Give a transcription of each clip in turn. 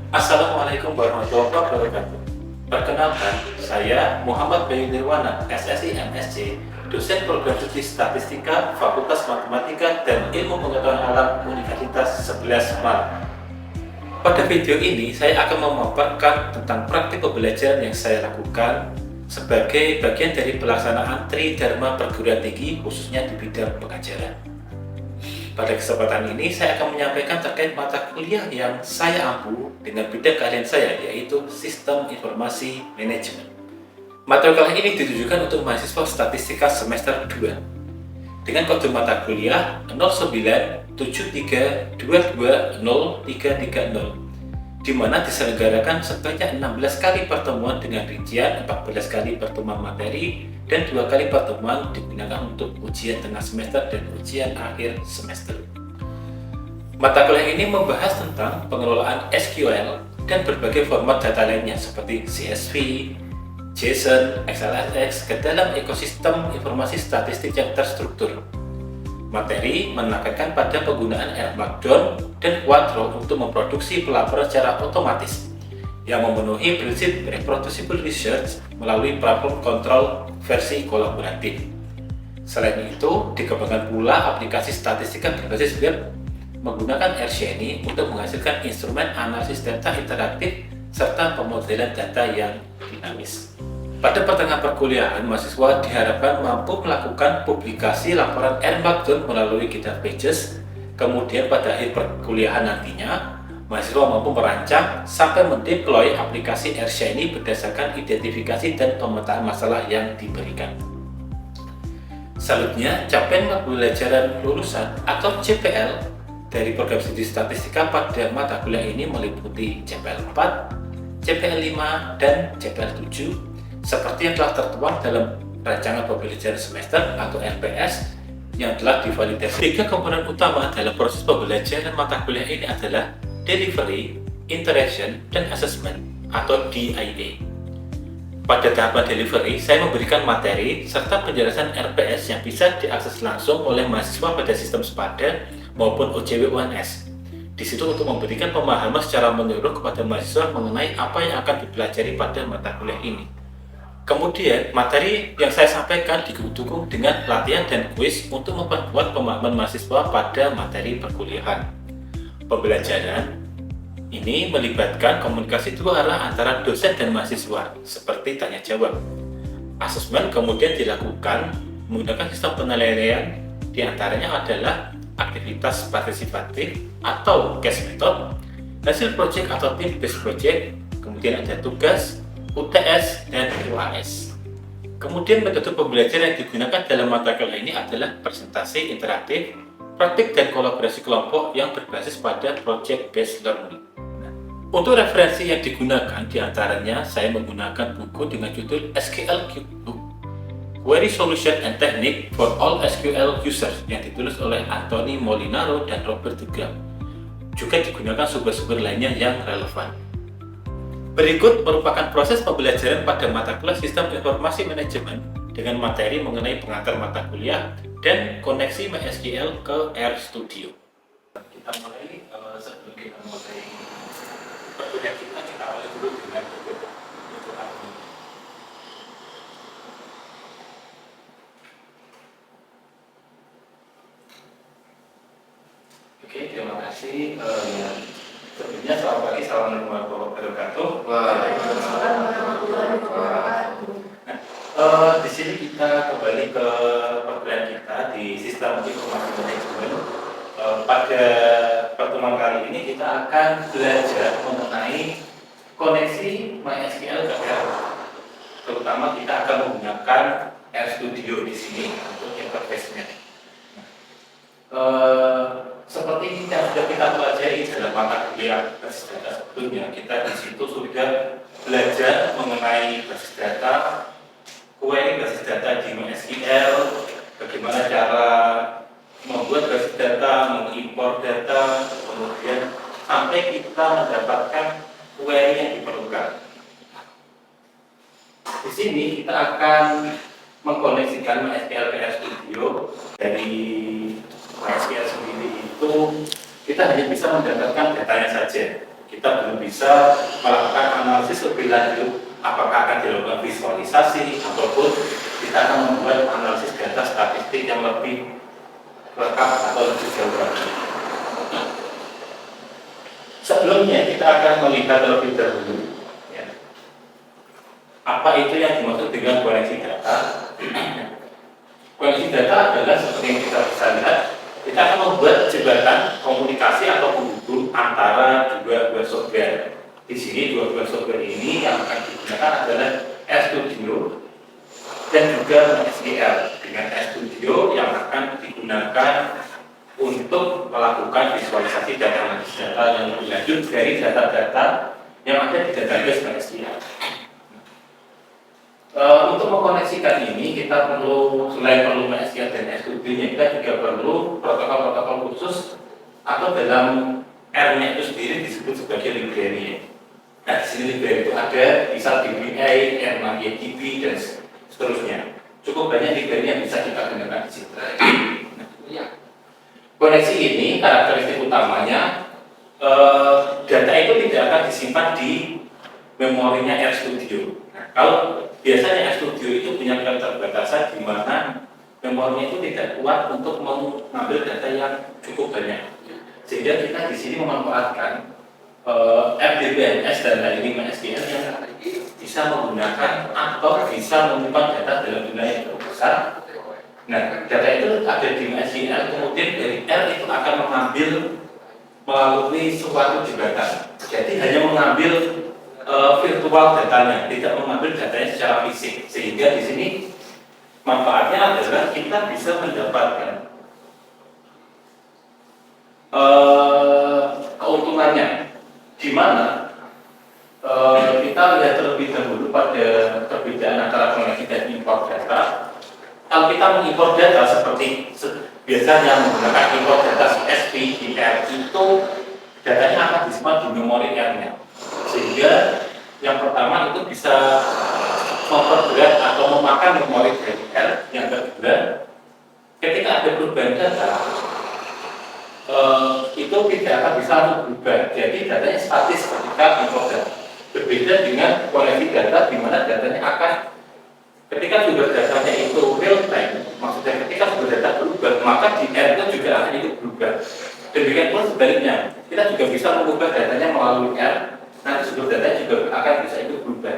Assalamualaikum warahmatullahi wabarakatuh. Perkenalkan, saya Muhammad Bayu Nirwana, SSI MSc, dosen program studi Statistika, Fakultas Matematika dan Ilmu Pengetahuan Alam Universitas 11 Malang. Pada video ini, saya akan memaparkan tentang praktik pembelajaran yang saya lakukan sebagai bagian dari pelaksanaan Tridharma Perguruan Tinggi, khususnya di bidang pengajaran. Pada kesempatan ini, saya akan menyampaikan terkait mata kuliah yang saya ampu dengan bidang keahlian saya, yaitu Sistem Informasi Manajemen. Mata kuliah ini ditujukan untuk mahasiswa statistika semester 2 dengan kode mata kuliah 0973220330, di mana diselenggarakan sebanyak 16 kali pertemuan dengan rincian 14 kali pertemuan materi dan 2 kali pertemuan digunakan untuk ujian tengah semester dan ujian akhir semester. Mata kuliah ini membahas tentang pengelolaan SQL dan berbagai format data lainnya seperti CSV, JSON, XLSX ke dalam ekosistem informasi statistik yang terstruktur. Materi menekankan pada penggunaan R Markdown dan Quadro untuk memproduksi pelaporan secara otomatis yang memenuhi prinsip reproducible research melalui platform kontrol versi kolaboratif. Selain itu, dikembangkan pula aplikasi statistika berbasis web menggunakan R-Shiny untuk menghasilkan instrumen analisis data interaktif serta pemodelan data yang dinamis. Pada pertengahan perkuliahan, mahasiswa diharapkan mampu melakukan publikasi laporan R Markdown melalui GitHub Pages. Kemudian pada akhir perkuliahan nantinya, mahasiswa mampu merancang sampai mendeploy aplikasi R-Shiny berdasarkan identifikasi dan pemetaan masalah yang diberikan. Selanjutnya, capaian pembelajaran lulusan atau CPL dari program studi statistika pada mata kuliah ini meliputi CPL 4, CPL 5, dan CPL 7 seperti yang telah tertuang dalam rancangan pembelajaran semester atau RPS yang telah divalidasi. 3 komponen utama dalam proses pembelajaran mata kuliah ini adalah delivery, interaction, dan assessment atau DIA. Pada tahapan delivery, saya memberikan materi serta penjelasan RPS yang bisa diakses langsung oleh mahasiswa pada sistem SPADA maupun OJW UNS. Di situ untuk memberikan pemahaman secara menyeluruh kepada mahasiswa mengenai apa yang akan dipelajari pada mata kuliah ini. Kemudian, materi yang saya sampaikan didukung dengan latihan dan kuis untuk memperkuat pemahaman mahasiswa pada materi perkuliahan. Pembelajaran ini melibatkan komunikasi dua arah antara dosen dan mahasiswa, seperti tanya jawab. Asesmen kemudian dilakukan menggunakan sistem penilaian, diantaranya adalah aktivitas partisipatif atau case method, hasil project atau team based project, kemudian ada tugas, UTS, dan UAS. Kemudian metode pembelajaran yang digunakan dalam mata kuliah ini adalah presentasi interaktif, praktik dan kolaborasi kelompok yang berbasis pada project based learning. Untuk referensi yang digunakan diantaranya saya menggunakan buku dengan judul SQL Cubebook, Query Solution and Technique for All SQL Users yang ditulis oleh Anthony Molinaro dan Robert Graham. Juga digunakan sumber-sumber lainnya yang relevan. Berikut merupakan proses pembelajaran pada mata kuliah Sistem Informasi Manajemen dengan materi mengenai pengantar mata kuliah dan koneksi MySQL ke RStudio. Kita mulai sebelum kita mulai perkuliahan kita awali dulu dengan untuk admin. Oke, terima kasih. Sebelumnya selamat pagi, assalamualaikum warahmatullahi wabarakatuh. Waalaikumsalam warahmatullahi wabarakatuh. Di sini kita kembali ke perkuliahan kita di Sistem Informasi Manajemen. Pada pertemuan kali ini kita akan belajar mengenai koneksi MySQL ke R. Terutama kita akan menggunakan RStudio di sini untuk interface-nya. Seperti yang sudah kita pelajari dalam mata kuliah basis data sebelumnya, kita di situ sudah belajar mengenai basis data, query basis data di MySQL, bagaimana cara membuat basis data, mengimpor data, kemudian sampai kita mendapatkan query yang diperlukan. Di sini kita akan mengkoneksikan MySQL ke RStudio. Dari MySQL sendiri itu kita hanya bisa mendapatkan datanya saja. kita belum bisa melakukan analisis lebih lanjut apakah akan dilakukan visualisasi ataupun kita akan membuat analisis data statistik yang lebih lengkap atau lebih jauh lagi. Sebelumnya kita akan melihat terlebih dahulu ya, apa itu yang dimaksud dengan koneksi data. Koneksi data adalah seperti yang kita bisa lihat, kita akan membuat jembatan komunikasi atau penghubung antara dua software. Di sini dua software ini yang akan digunakan adalah RStudio dan juga MySQL. Dengan RStudio yang akan digunakan untuk melakukan visualisasi dan analisis data yang lebih lanjut dari data-data yang ada di database MySQL. Untuk mengkoneksikan ini kita perlu, selain perlu MySQL dan RStudio, kita juga perlu protokol-protokol khusus atau dalam R-nya itu sendiri disebut sebagai library. Nah, di sini library itu ada misal DBA, R6YDB dan seterusnya. Cukup banyak library yang bisa kita gunakan di situ. Koneksi ini karakteristik utamanya data itu tidak akan disimpan di memorinya RStudio. Nah, kalau biasanya RStudio itu punya keterbatasan di mana memorinya itu tidak kuat untuk mengambil data yang cukup banyak. Sehingga kita di sini memanfaatkan RDBMS dan lainnya MySQL yang bisa menggunakan atau bisa menyimpan data dalam jumlah yang cukup besar. Nah, data itu ada di MySQL, kemudian dari R itu akan mengambil melalui suatu jembatan. Jadi hanya mengambil virtual datanya, tidak mengambil datanya secara fisik. Sehingga di sini manfaatnya adalah kita bisa mendapatkan keuntungannya, di mana kita lihat terlebih dahulu pada perbedaan antara koneksi dan import data. Kalau kita mengimpor data seperti biasanya menggunakan import data CSV di R, itu datanya akan disimpan di memori R-nya. Sehingga yang pertama itu bisa memperberat atau memakan memori dari R. Yang kedua, ketika ada perubahan data, itu tidak akan bisa berubah. Jadi datanya statis ketika import data. Berbeda dengan koneksi data di mana datanya akan ketika sumber datanya itu real time, maksudnya ketika sumber data berubah, maka di R itu juga akan ikut berubah. Demikian pun sebaliknya, kita juga bisa mengubah datanya melalui R, nanti sumber datanya juga akan bisa ikut berubah.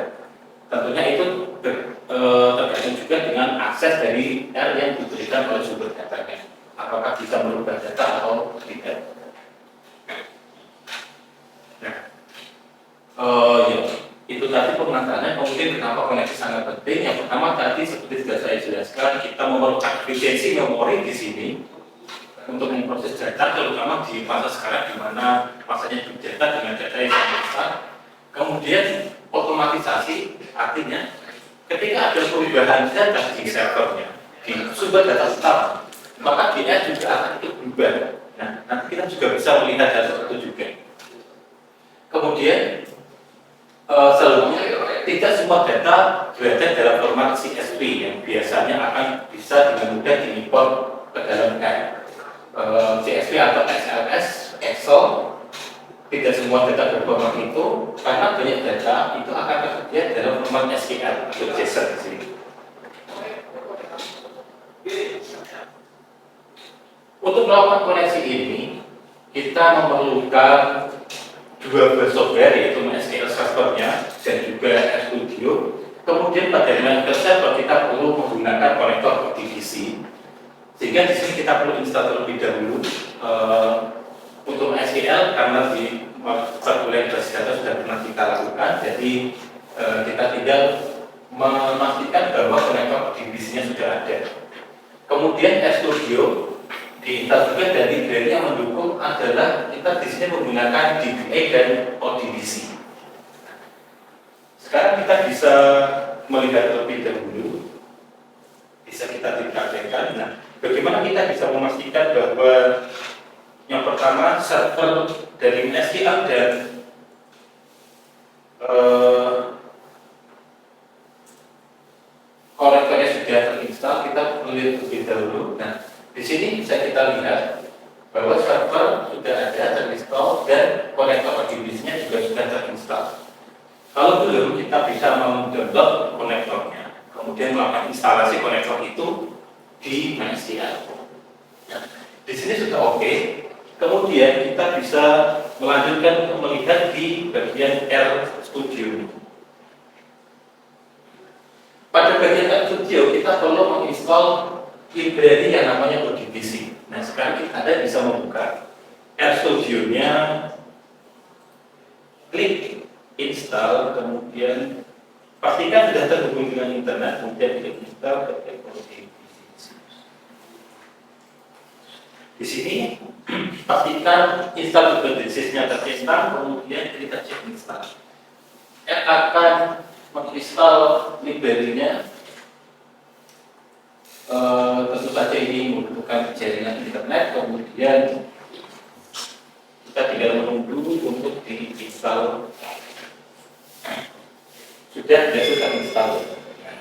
Tentunya itu tergantung juga dengan akses dari R yang diberikan oleh sumber datanya. Apakah bisa merubah data atau tidak? Nah, ya. Itu tadi pematannya, kemudian kenapa koneksi sangat penting. Yang pertama tadi seperti sudah saya jelaskan, kita memerlukan efisiensi memori di sini untuk memproses data, terutama di masa sekarang di mana masanya big data dengan data yang sangat besar. Kemudian otomatisasi, artinya ketika ada perubahan data di servernya, di sumber data utama, maka dia juga akan ikut berubah. Nah, nanti kita juga bisa melihat data itu juga. Kemudian selanjutnya, tidak semua data berada dalam format CSV yang biasanya akan bisa dengan mudah diimpor ke dalam R. CSV atau XLS, Excel, tidak semua data berformat itu, karena banyak data itu akan tersedia dalam format SQL atau JSON di sini. Untuk melakukan koneksi ini, kita memerlukan dua software, yaitu MySQL servernya dan juga RStudio. Kemudian pada MySQL server kita perlu menggunakan konektor ODBC, sehingga di sini kita perlu install terlebih dahulu untuk MySQL karena di perkuliahan basis data sudah pernah kita lakukan. Jadi kita tinggal memastikan bahwa konektor ODBC-nya sudah ada. Kemudian RStudio diinstal juga, dari library yang mendukung adalah kita di sini menggunakan DBA dan ODBC. Sekarang kita bisa melihat terlebih dahulu, bisa kita dipraktekkan. Nah, bagaimana kita bisa memastikan bahwa yang pertama server dari MySQL dan konektornya sudah terinstall, kita melihat terlebih dahulu. Nah, di sini bisa kita lihat bahwa server sudah ada terinstall dan konektor ODBC-nya Kalau belum, kita bisa mendownload konektornya, kemudian melakukan instalasi konektor itu di MySQL. Nah, di sini sudah oke. Kemudian kita bisa melanjutkan untuk melihat di bagian RStudio. Pada bagian RStudio kita perlu menginstal library yang namanya ODBC. Nah, sekarang Anda bisa membuka RStudio-nya, klik install, kemudian pastikan sudah terhubung dengan internet, kemudian klik install ke ODBC. Di sini pastikan install dependencies-nya terinstall, kemudian kita cek install. Akan menginstal library-nya. Tentu saja ini membutuhkan jaringan internet, kemudian kita tinggal menunggu untuk diinstal. Sudah terinstall.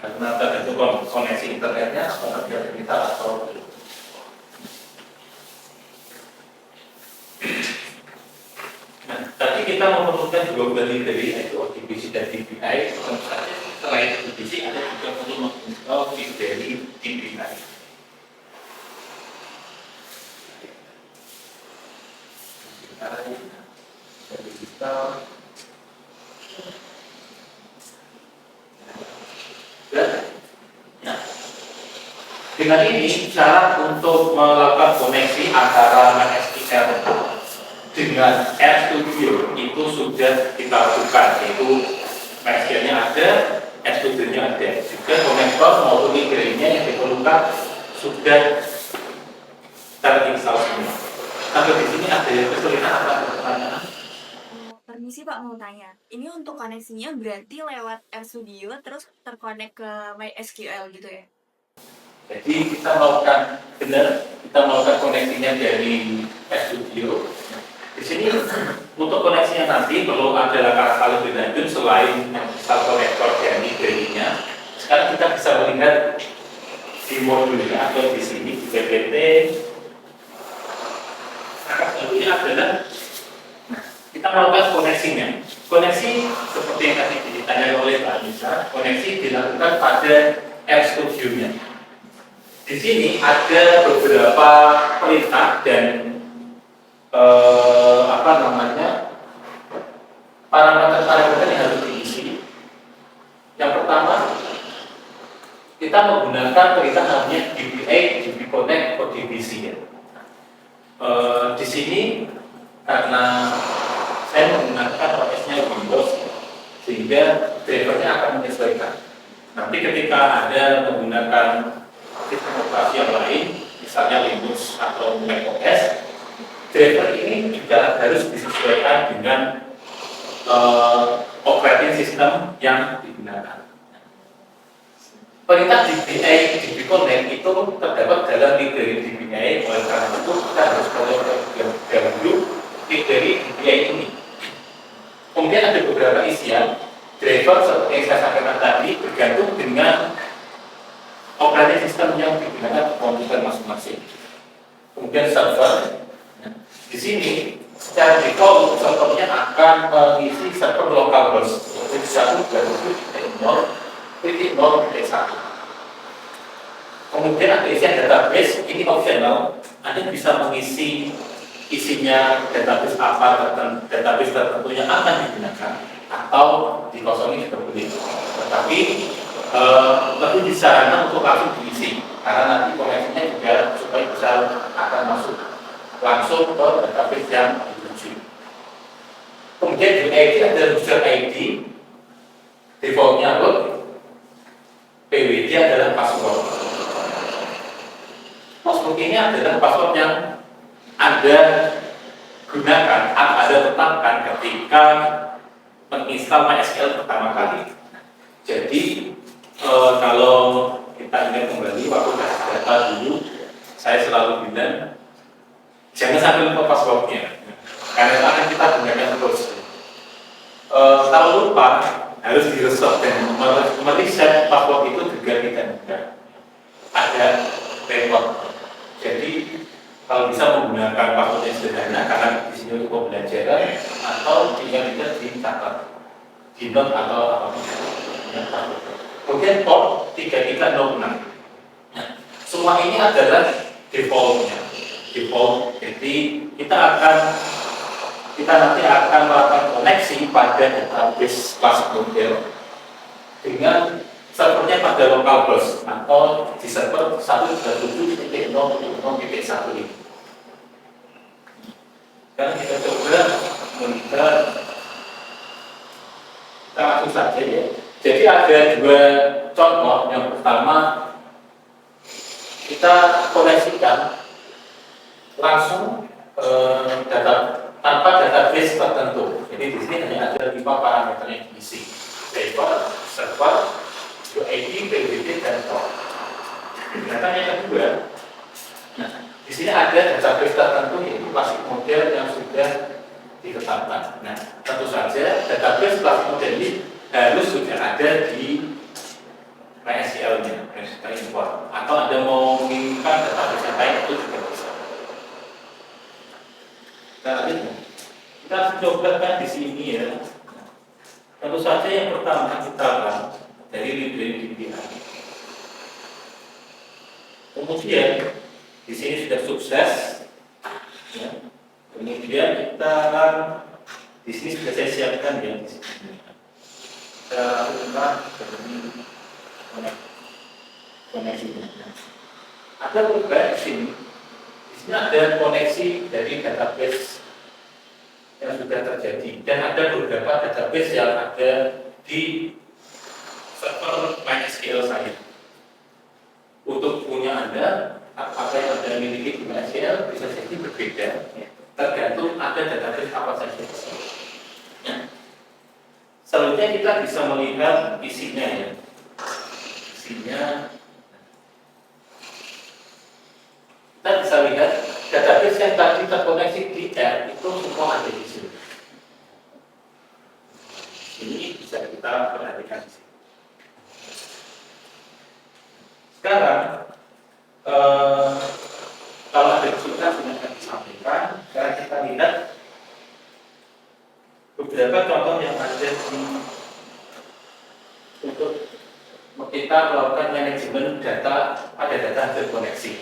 Karena tergantung koneksi internetnya apakah sudah diinstal atau belum. Nah, tadi kita memerlukan dua buah library, yaitu ODBC dan DBI. Tentu saja selain ODBC ada juga perlu menginstal library DBI. Dengan ini syarat untuk melakukan koneksi antara MySQL dengan RStudio itu sudah kita lakukan, yaitu MySQL-nya ada, RStudio-nya ada, juga konektor maupun library-nya yang diperlukan sudah terinstall semua. Sampai di sini ada kesulitan atau pertanyaan? Permisi Pak, mau tanya. Ini untuk koneksinya berarti lewat RStudio terus terkonek ke MySQL gitu ya? Jadi kita melakukan koneksinya dari RStudio. Di sini untuk koneksinya nanti perlu ada langkah lebih lanjut selain install konektor dan library-nya. Sekarang kita bisa melihat di modulnya atau di sini di PPT. Langkah selanjutnya adalah kita melakukan koneksinya. Koneksi seperti yang tadi ditanya oleh Pak Anissa, koneksi dilakukan pada RStudio-nya. Di sini ada beberapa perintah dan parameter-parameter yang harus diisi. Yang pertama, kita menggunakan perintah namanya dbconnect ODBC ya. Di sini karena saya menggunakan OS-nya Windows, sehingga drivernya akan menyesuaikan. Nanti ketika ada menggunakan sistem operasi yang lain, misalnya Linux atau macOS, driver ini juga harus disesuaikan dengan operating system yang digunakan. Perintah dbconnect itu terdapat dalam library DBI, oleh karena itu kita harus dahulu library DBI ini. Kemudian ada beberapa isian driver seperti yang saya sampaikan tadi bergantung dengan operating system yang digunakan komputer masing-masing. Kemudian server, di sini secara default servernya akan mengisi server localhost 1.0.0.1. Kemudian ada isian database, ini optional. Anda bisa mengisi isinya database apa, database tertentu yang akan digunakan, atau dikosongi juga boleh. Tetapi lebih disarankan untuk langsung diisi, karena nanti koneksinya juga supaya bisa akan masuk langsung ke database yang dituju. Kemudian di ID ada user ID, defaultnya root, PWD adalah password. Password ini adalah password yang Anda gunakan, Anda tetapkan ketika menginstal MySQL pertama kali. Jadi kalau kita ingat kembali waktu kasih data dulu, saya selalu bilang jangan sampai lupa passwordnya, karena akan kita gunakan terus. Kalau lupa harus di-reset dan mereset password itu juga tidak mudah. Ada repot. Jadi kalau bisa menggunakan password yang sederhana, karena di sini untuk pembelajaran, atau tinggal dicatat dinot atau apapun. Kemudian port 3306. Nah, semua ini adalah defaultnya. Default. Jadi kita nanti akan melakukan koneksi pada database kelas model dengan servernya pada localhost atau di server 127.0.0.1 ini. Sekarang kita coba melihat, kita langsung saja ya. Jadi ada dua contoh. Yang pertama, kita koneksikan langsung tanpa database tertentu. Jadi di sini hanya ada 5 parameter yang diisi: server, UID, PWD, dan port. Ternyata yang kedua, nah, di sini ada database tertentu yaitu klasik model yang sudah ditetapkan. Nah, tentu saja database klasik model ini harus sudah ada di MySQL-nya, MySQL import. Atau Anda mau mengirimkan database yang lain itu juga bisa. Kita coba kan di sini ya. Tentu saja yang pertama kita akan dari library DBA. Kemudian di sini sudah sukses. Ya. Kemudian kita di sini sudah saya siapkan ya. Di sini. Kita lakukan koneksinya. Ada beberapa di sini. Di sini ada koneksi dari database yang sudah terjadi dan ada beberapa database yang ada di server MySQL saya. Untuk punya Anda, apa yang Anda miliki di MySQL bisa jadi berbeda, tergantung ada database apa saja. Ya. Selanjutnya kita bisa melihat isinya ya. Isinya, kita bisa lihat database yang tadi terkoneksi di R itu semua ada di sini. Ini bisa kita perhatikan di sini. Sekarang, kalau ada kesulitan sudah akan disampaikan. Sekarang kita lihat beberapa contoh yang ada untuk kita melakukan manajemen data pada data terkoneksi.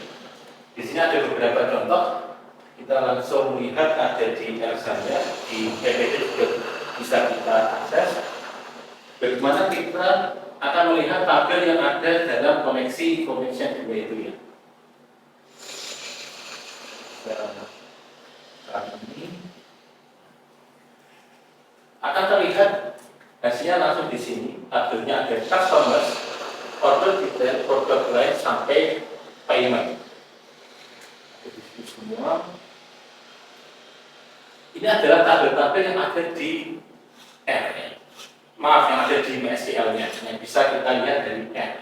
Di sini ada beberapa contoh. Kita langsung melihat ada di R saya, di PPT juga bisa kita akses. Bagaimana kita akan melihat tabel yang ada dalam koneksi connection dua itu ya. Saat ini akan terlihat hasilnya langsung di sini. Tabelnya ada customers, order detail, product line sampai payment. Jadi semua ini adalah tabel-tabel yang ada di R. Maaf, yang ada di MySQL-nya yang bisa kita lihat dari R.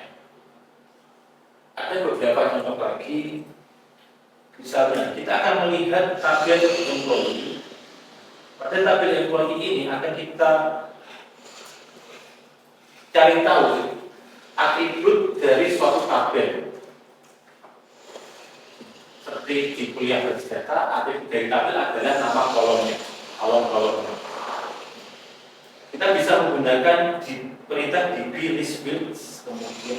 Ada beberapa contoh lagi. Misalnya, kita akan melihat tabel employee. Pada tabel employee ini akan kita cari tahu atribut dari suatu tabel. Seperti di kuliah basis data, atribut dari tabel adalah nama kolomnya, kolom-kolomnya. Kita bisa menggunakan perintah db list builds, kemudian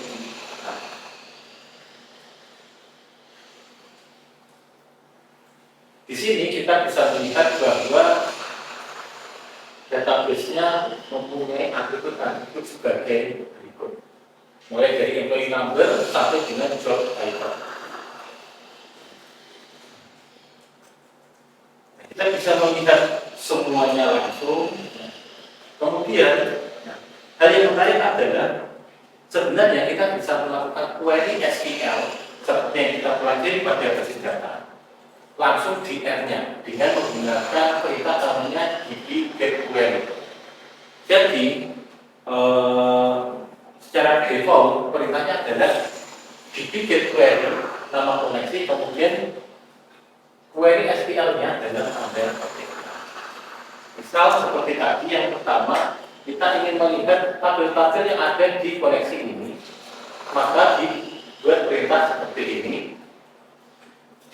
di sini kita bisa melihat bahwa database-nya mempunyai atribut-atribut sebagai berikut. Mulai dari employee number sampai dengan job title. Kita bisa melihat semuanya langsung. Kemudian, hal yang menarik adalah sebenarnya kita bisa melakukan query SQL seperti yang kita pelajari pada basis data langsung di R-nya dengan menggunakan perintah namanya db get query. Jadi, secara default perintahnya adalah db get query nama koneksi, kemudian query SQL-nya adalah tabel ketik. Misal seperti tadi yang pertama, kita ingin melihat tabel-tabel yang ada di koneksi ini, maka dibuat perintah seperti ini.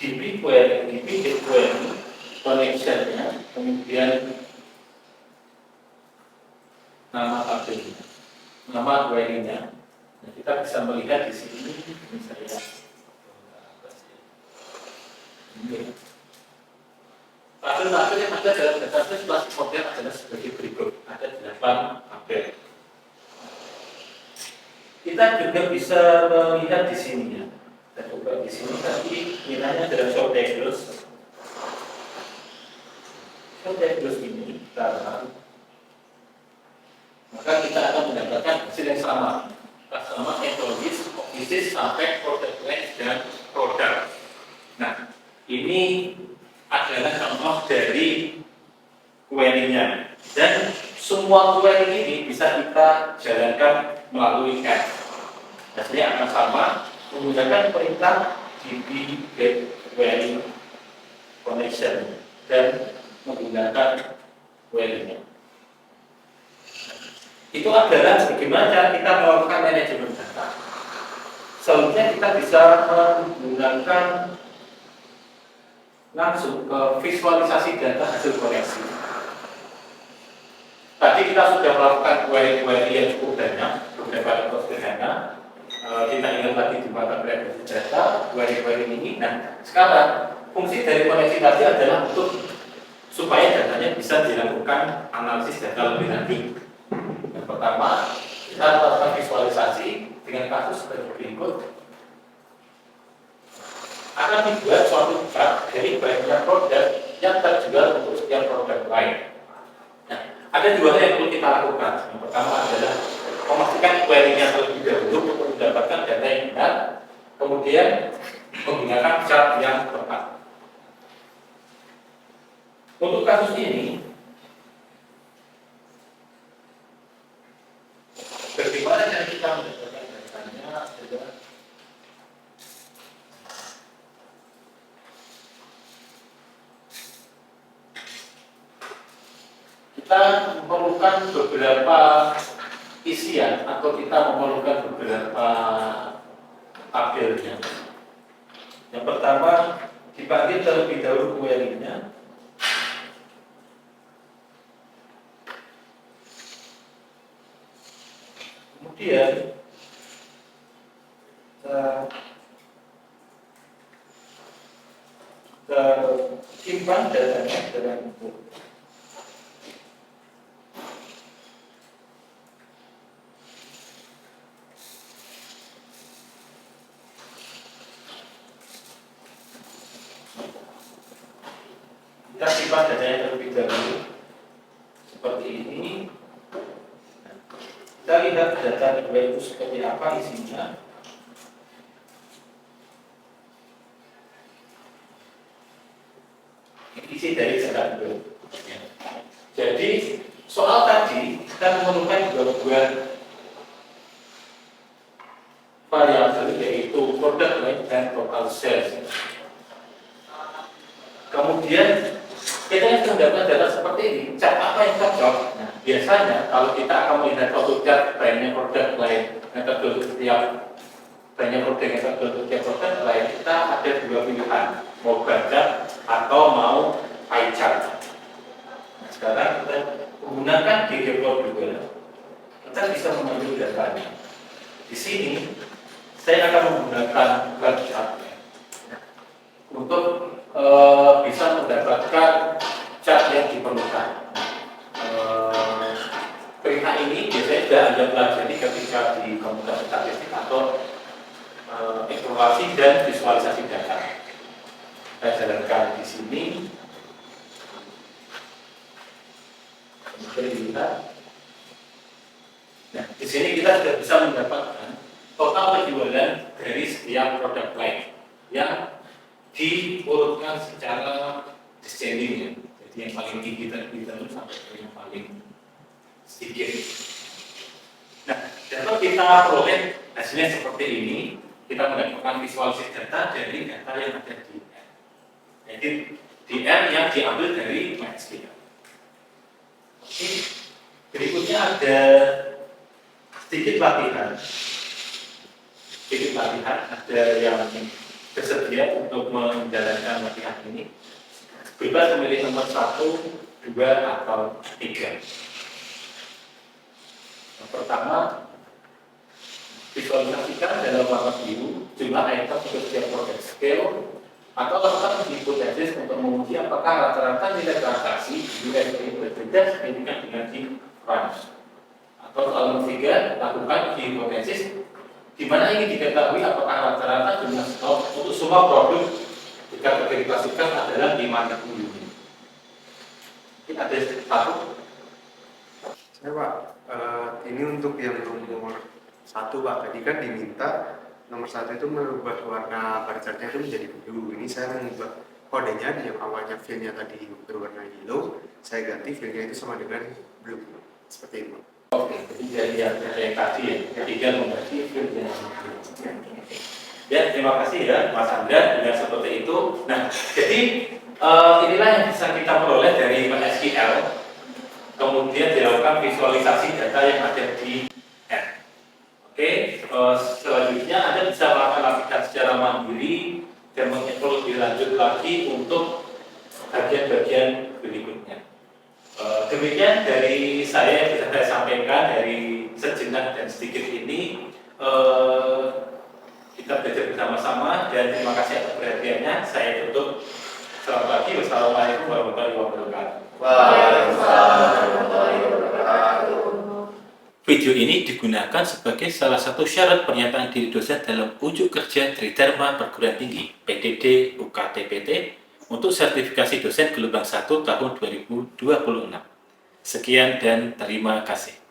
db get query connection-nya, kemudian nama tabelnya, nama query-nya. Nah, kita bisa melihat di sini, misalnya ini. Tabel-tabel yang ada dalam database kelas model adalah sebagai berikut. Ada 8 tabel. Kita juga bisa melihat di sini ya. Kita coba di sini tadi nilainya adalah show tables. Show tables ini kita maka kita akan mendapatkan hasil yang sama. Sama metodis, offices, sampai product range dan produk. Nah, ini adalah contoh dari query-nya. Dan semua query ini bisa kita jalankan melalui app. Hasilnya akan sama menggunakan perintah db get query connection dan menggunakan query-nya. Itu adalah bagaimana cara kita melakukan manajemen data. Selanjutnya kita bisa menggunakan langsung ke visualisasi data hasil koneksi. Tadi kita sudah melakukan query-query yang cukup banyak, beberapa contoh sederhana. Kita ingat lagi di mata pelajaran data, query-query ini. Nah, sekarang fungsi dari koneksi tadi adalah untuk supaya datanya bisa dilakukan analisis data lebih lanjut. Yang pertama, kita melakukan visualisasi dengan kasus sebagai berikut. Akan dibuat suatu chart dari banyak produk yang terjual untuk sekian produk lain. Nah, ada dua hal yang perlu kita lakukan. Yang pertama adalah memastikan query-nya terlebih dahulu untuk mendapatkan data yang benar, kemudian menggunakan chart yang tepat. Untuk kasus ini, bagaimana cara kita mendapatkan datanya adalah kita memerlukan beberapa isian atau kita memerlukan beberapa tabelnya. Yang pertama, dipanggil terlebih dahulu query-nya. Kemudian simpan datanya dalam buku. Kita simpan datanya terlebih dahulu seperti ini. Kita lihat data dua itu seperti apa isinya. Isi dari data dua. Jadi soal tadi kita memerlukan dua buah variabel yaitu product line dan total sales. Kemudian kita yang mendapatkan data seperti ini, cat apa yang cocok? Nah, biasanya kalau kita akan melihat suatu cat banyak produk lain, metode setiap banyak produk yang tertentu setiap produk lain, kita ada dua pilihan, mau bar chart atau mau pie chart. Nah, sekarang kita menggunakan ggplot2, kita bisa mengambil datanya. Di sini saya akan menggunakan bar chart untuk bisa mendapatkan chart yang diperlukan. Perintah ini biasanya sudah Anda pelajari ketika di komputasi statistik atau eksplorasi dan visualisasi data. Saya jalankan di sini. Kemudian dilihat. Nah, di sini kita sudah bisa mendapatkan total penjualan dari setiap produk lain yang diurutkan secara descending ya. Jadi yang paling tinggi terus sampai ke yang paling sedikit. Nah, kalau kita peroleh hasilnya seperti ini, kita mendapatkan visualisasi data dari data yang ada di R. Jadi di R yang diambil dari MySQL. Oke, berikutnya ada sedikit latihan. Ada yang bersedia untuk menjalankan latihan ini. Bebas memilih nomor 1, 2, atau 3. Pertama, visualisasikan dalam warna biru jumlah item untuk setiap produk scale atau lakukan hipotesis untuk menguji apakah rata-rata nilai transaksi di USD berbeda signifikan dengan di range. Atau soal ketiga, lakukan hipotesis di mana ingin diketahui apakah rata-rata jumlah stok untuk semua produk dikategorikan adalah 50 unit. Ini ada satu. Saya Pak, ini untuk yang nomor 1 Pak, tadi kan diminta nomor 1 itu merubah warna bar chartnya itu menjadi biru. Ini saya mengubah kodenya yang awalnya fillnya tadi berwarna yellow, saya ganti fillnya itu sama dengan blue, seperti itu. Oke, jadi yang tadi ya, ketiga mengganti fill-nya. Ya, terima kasih ya Mas Andra dengan seperti itu. Nah, jadi inilah yang bisa kita peroleh dari MySQL. Kemudian dilakukan visualisasi data yang ada di R. Oke, selanjutnya Anda bisa melakukan secara mandiri dan mengeksplor lebih lanjut lagi untuk bagian-bagian berikutnya. Demikian dari saya yang bisa saya sampaikan dari sejenak dan sedikit ini. Kita belajar bersama-sama dan terima kasih atas perhatiannya. Saya tutup. Selamat pagi. Wassalamualaikum warahmatullahi wabarakatuh. Video ini digunakan sebagai salah satu syarat pernyataan diri dosen dalam unjuk kerja Tridharma Perguruan Tinggi PDD UKTPT untuk sertifikasi dosen gelombang 1 tahun 2026. Sekian dan terima kasih.